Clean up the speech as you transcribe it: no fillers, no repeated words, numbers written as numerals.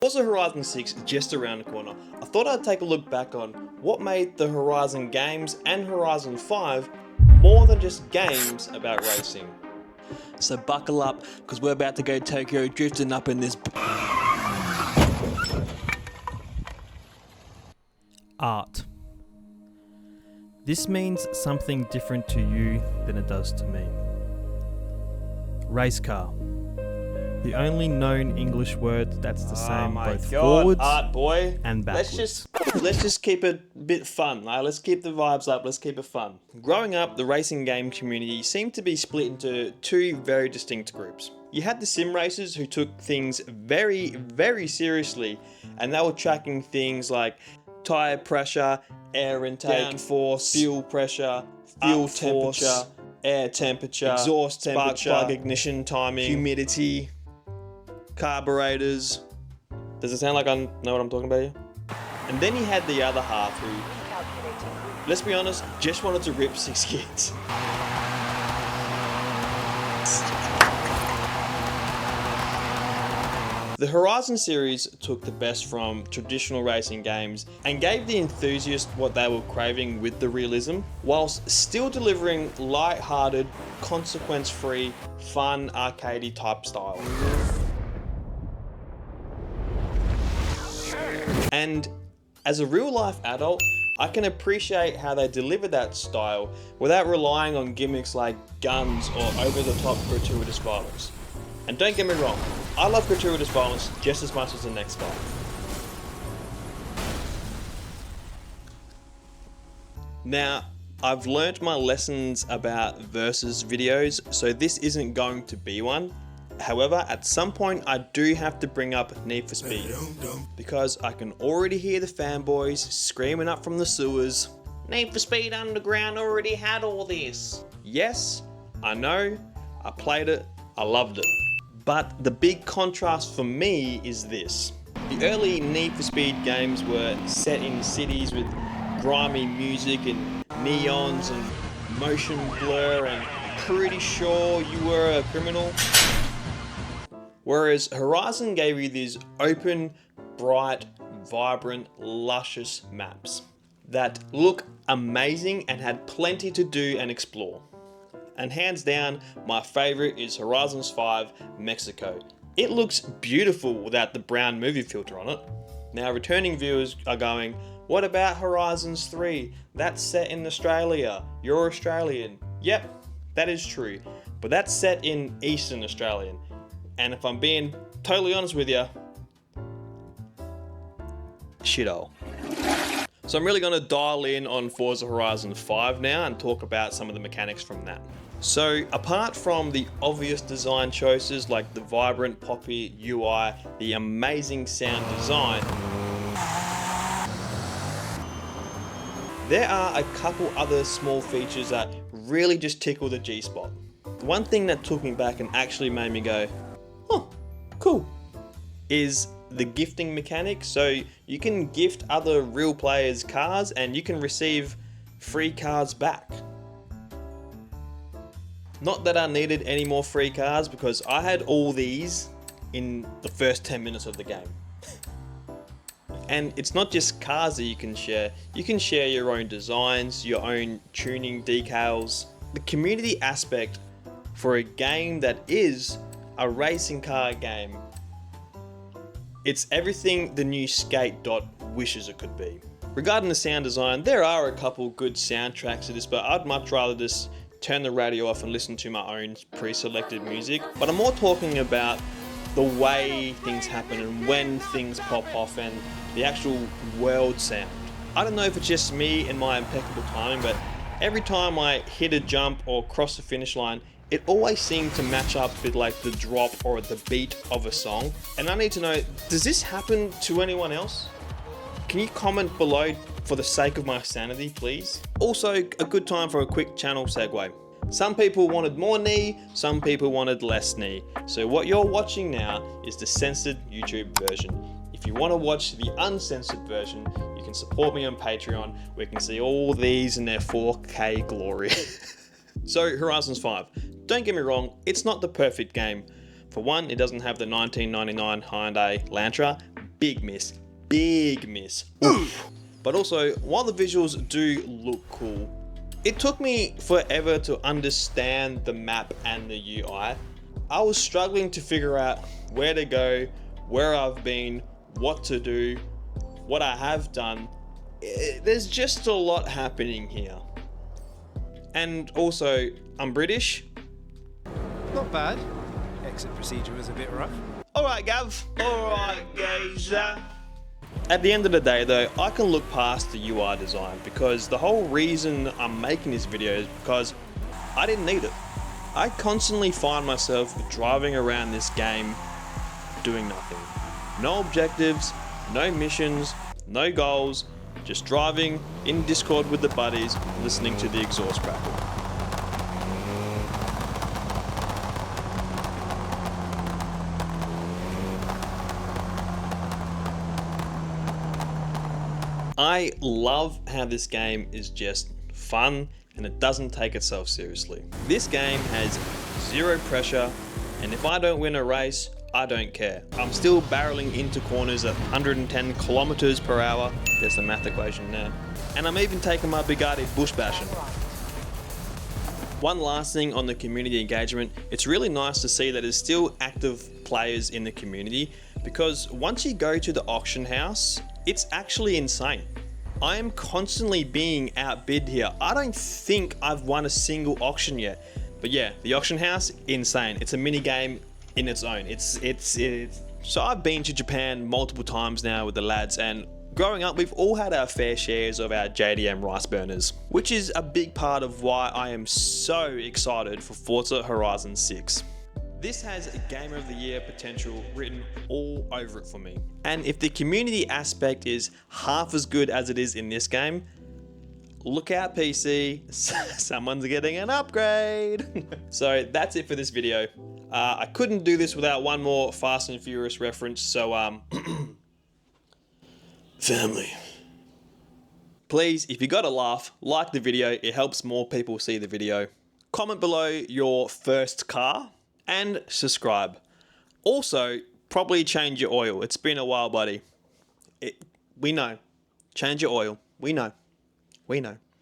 Forza Horizon 6 is just around the corner. I thought I'd take a look back on what made the Horizon games and Horizon 5 more than just games about racing. So buckle up, because we're about to go Tokyo drifting up in this... Art. This means something different to you than it does to me. Race car. The only known English word that's the same both forwards art boy. and backwards. Let's just keep it a bit fun. Right? Let's keep the vibes up. Let's keep it fun. Growing up, the racing game community seemed to be split into two very distinct groups. You had the sim racers who took things very, very seriously, and they were tracking things like tire pressure, air intake, downforce, fuel pressure, fuel temperature, air temperature, exhaust temperature, spark plug ignition timing, humidity, carburetors. Does it sound like I know what I'm talking about here? And then you had the other half who, let's be honest, just wanted to rip 6 kids. The Horizon series took the best from traditional racing games and gave the enthusiasts what they were craving with the realism, whilst still delivering light-hearted, consequence-free, fun, arcadey type style. And as a real-life adult, I can appreciate how they deliver that style without relying on gimmicks like guns or over-the-top gratuitous violence. And don't get me wrong, I love gratuitous violence just as much as the next guy. Now, I've learnt my lessons about versus videos, so this isn't going to be one. However, at some point I do have to bring up Need for Speed, because I can already hear the fanboys screaming up from the sewers, "Need for Speed Underground already had all this." Yes, I know, I played it, I loved it. But the big contrast for me is this. The early Need for Speed games were set in cities with grimy music and neons and motion blur and pretty sure you were a criminal. Whereas Horizon gave you these open, bright, vibrant, luscious maps that look amazing and had plenty to do and explore. And hands down, my favourite is Horizon 5 Mexico. It looks beautiful without the brown movie filter on it. Now returning viewers are going, what about Horizons 3? That's set in Australia. You're Australian. Yep, that is true. But that's set in Eastern Australian. And if I'm being totally honest with you, shithole. So I'm really going to dial in on Forza Horizon 5 now and talk about some of the mechanics from that. So apart from the obvious design choices like the vibrant poppy UI, the amazing sound design, there are a couple other small features that really just tickle the G-spot. The one thing that took me back and actually made me go, oh, cool, is the gifting mechanic. So you can gift other real players cars and you can receive free cars back. Not that I needed any more free cars because I had all these in the first 10 minutes of the game. And it's not just cars that you can share your own designs, your own tuning decals. The community aspect for a game that is a racing car game, it's everything the new Skate Dot wishes it could be. Regarding the sound design, there are a couple good soundtracks to this, but I'd much rather just turn the radio off and listen to my own pre-selected music. But I'm more talking about the way things happen and when things pop off and the actual world sound. I don't know if it's just me and my impeccable timing, but every time I hit a jump or cross the finish line, it always seemed to match up with like the drop or the beat of a song. And I need to know, does this happen to anyone else? Can you comment below for the sake of my sanity, please? Also, a good time for a quick channel segue. Some people wanted more knee, some people wanted less knee. So what you're watching now is the censored YouTube version. If you want to watch the uncensored version, you can support me on Patreon, where you can see all these in their 4K glory. So Horizons 5, don't get me wrong, it's not the perfect game. For one, it doesn't have the 1999 Hyundai Elantra, big miss. Big miss. Oof. But also, while the visuals do look cool, it took me forever to understand the map and the UI. I was struggling to figure out where to go, where I've been, what to do, what I have done. There's just a lot happening here. And also, I'm British. Not bad. Exit procedure was a bit rough. Alright, Gav. Alright, guys. At the end of the day though, I can look past the UI design because the whole reason I'm making this video is because I didn't need it. I constantly find myself driving around this game doing nothing. No objectives, no missions, no goals, just driving in Discord with the buddies, listening to the exhaust crackle. I love how this game is just fun and it doesn't take itself seriously. This game has zero pressure, and if I don't win a race, I don't care. I'm still barreling into corners at 110 kilometers per hour. There's the math equation there. And I'm even taking my Bugatti bush bashing. One last thing on the community engagement, it's really nice to see that there's still active players in the community, because once you go to the auction house, it's actually insane. I am constantly being outbid here. I don't think I've won a single auction yet. But yeah, the auction house, insane. It's a mini game in its own. So I've been to Japan multiple times now with the lads, and growing up, we've all had our fair shares of our JDM rice burners, which is a big part of why I am so excited for Forza Horizon 6. This has a Game of the Year potential written all over it for me. And if the community aspect is half as good as it is in this game, look out PC, someone's getting an upgrade. So that's it for this video. I couldn't do this without one more Fast and Furious reference, so family. Please, if you got a laugh, like the video, it helps more people see the video. Comment below your first car and subscribe. Also, probably change your oil. It's been a while, buddy. We know. Change your oil. We know. We know.